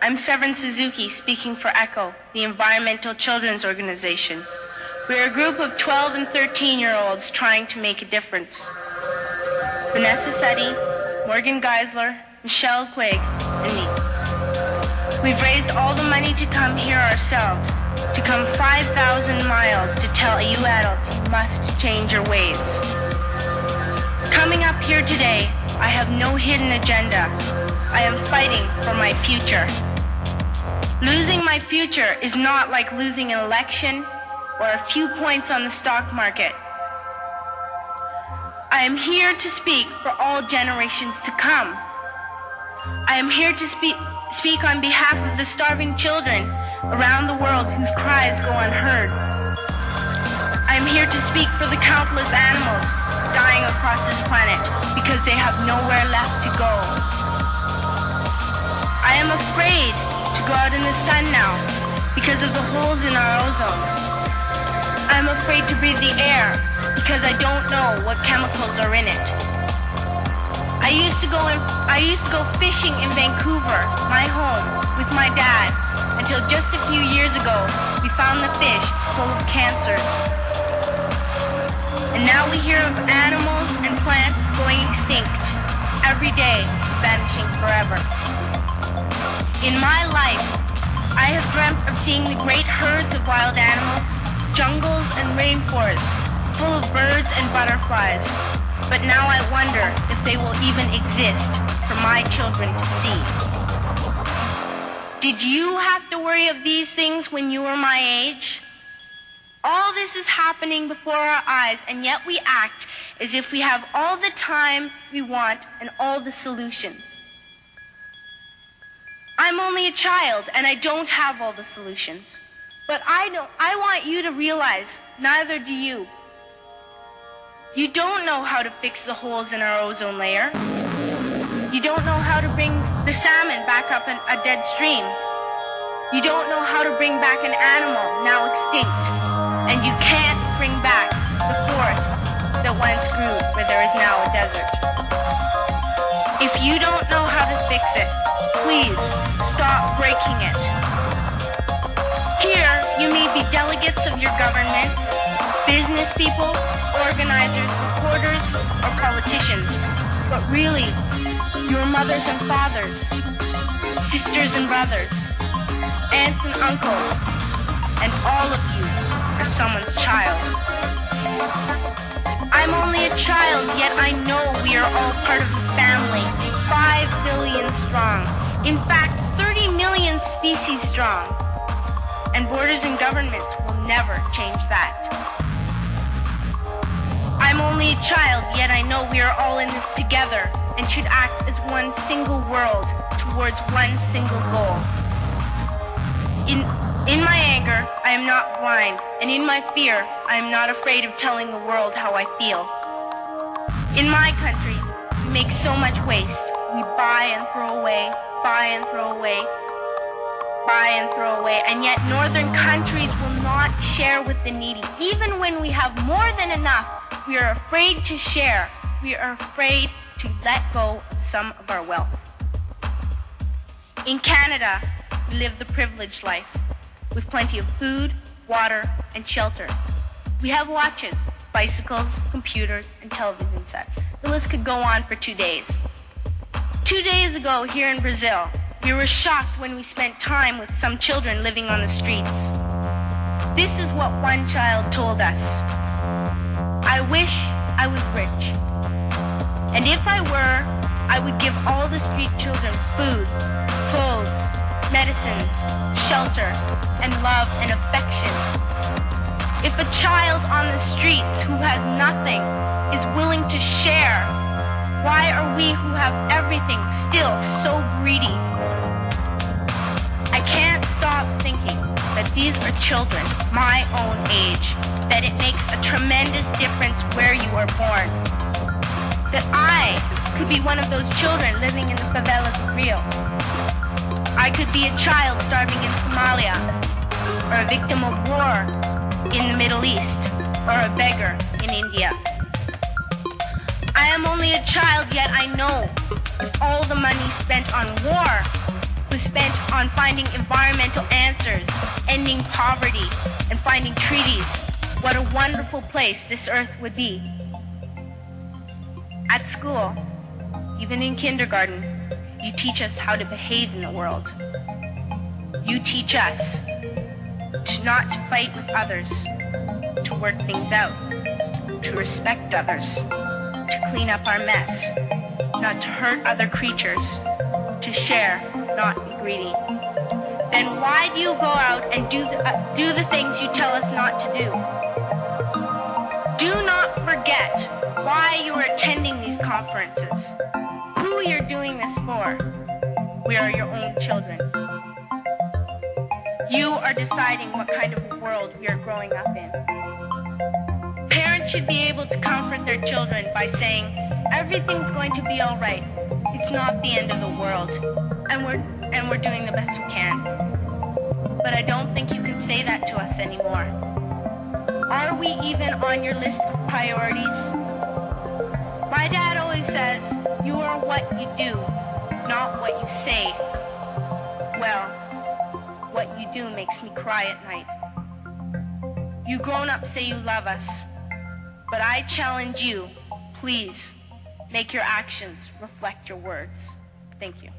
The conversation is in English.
I'm Severin Suzuki, speaking for ECHO, the Environmental Children's Organization. We're a group of 12 and 13-year-olds trying to make a difference. Vanessa Seti, Morgan Geisler, Michelle Quigg, and me. We've raised all the money to come here ourselves, to come 5,000 miles to tell you adults you must change your ways. Coming up here today, I have no hidden agenda. I am fighting for my future. Losing my future is not like losing an election or a few points on the stock market. I am here to speak for all generations to come. I am here to speak on behalf of the starving children around the world whose cries go unheard. I am here to speak for the countless animals dying across this planet because they have nowhere left to go. I am afraid to go out in the sun now because of the holes in our ozone. I am afraid to breathe the air because I don't know what chemicals are in it. I used to go fishing in Vancouver, my home, with my dad, until just a few years ago we found the fish full of cancers. And now we hear of animals and plants going extinct, every day vanishing forever. In my life, I have dreamt of seeing the great herds of wild animals, jungles and rainforests, full of birds and butterflies. But now I wonder if they will even exist for my children to see. Did you have to worry of these things when you were my age? All this is happening before our eyes, and yet we act as if we have all the time we want and all the solutions. I'm only a child, and I don't have all the solutions. But I want you to realize, neither do you. You don't know how to fix the holes in our ozone layer. You don't know how to bring the salmon back up a dead stream. You don't know how to bring back an animal now extinct. And you can't bring back the forest that once grew where there is now a desert. If you don't know how to fix it, please stop breaking it. Here, you may be delegates of your government, business people, organizers, reporters, or politicians. But really, your mothers and fathers, sisters and brothers, aunts and uncles, and all of you are someone's child. I'm only a child, yet I know we are all part of a family, 5 billion strong. In fact, 30 million species strong. And borders and governments will never change that. I'm only a child, yet I know we are all in this together and should act as one single world towards one single goal. In my anger, I am not blind, and in my fear, I am not afraid of telling the world how I feel. In my country, we make so much waste. We buy and throw away, buy and throw away, buy and throw away, and yet northern countries will not share with the needy. Even when we have more than enough, we are afraid to share. We are afraid to let go of some of our wealth. In Canada, we live the privileged life, with plenty of food, water, and shelter. We have watches, bicycles, computers, and television sets. The list could go on for 2 days. 2 days ago, here in Brazil, we were shocked when we spent time with some children living on the streets. This is what one child told us. I wish I was rich. And if I were, I would give all the street children food, clothes, medicines, shelter, and love and affection. If a child on the streets who has nothing is willing to share, why are we who have everything still so greedy? I can't stop thinking that these are children my own age, that it makes a tremendous difference where you are born. That I could be one of those children living in the favelas of Rio. I could be a child starving in Somalia, or a victim of war in the Middle East, or a beggar in India. I am only a child, yet I know if all the money spent on war was spent on finding environmental answers, ending poverty, and finding treaties, what a wonderful place this earth would be. At school, even in kindergarten, you teach us how to behave in the world. You teach us to not to fight with others, to work things out, to respect others, to clean up our mess, not to hurt other creatures, to share, not be greedy. Then why do you go out and do the things you tell us not to do? Do not forget why you are attending these conferences, who you're doing this for. We are your own children. You are deciding what kind of a world we are growing up in. Parents should be able to comfort their children by saying, everything's going to be all right. It's not the end of the world, and we're doing the best we can. But I don't think you can say that to us anymore. Are we even on your list of priorities? My dad always says, you are what you do, not what you say. Well, what you do makes me cry at night. You grown-ups say you love us, but I challenge you, please, make your actions reflect your words. Thank you.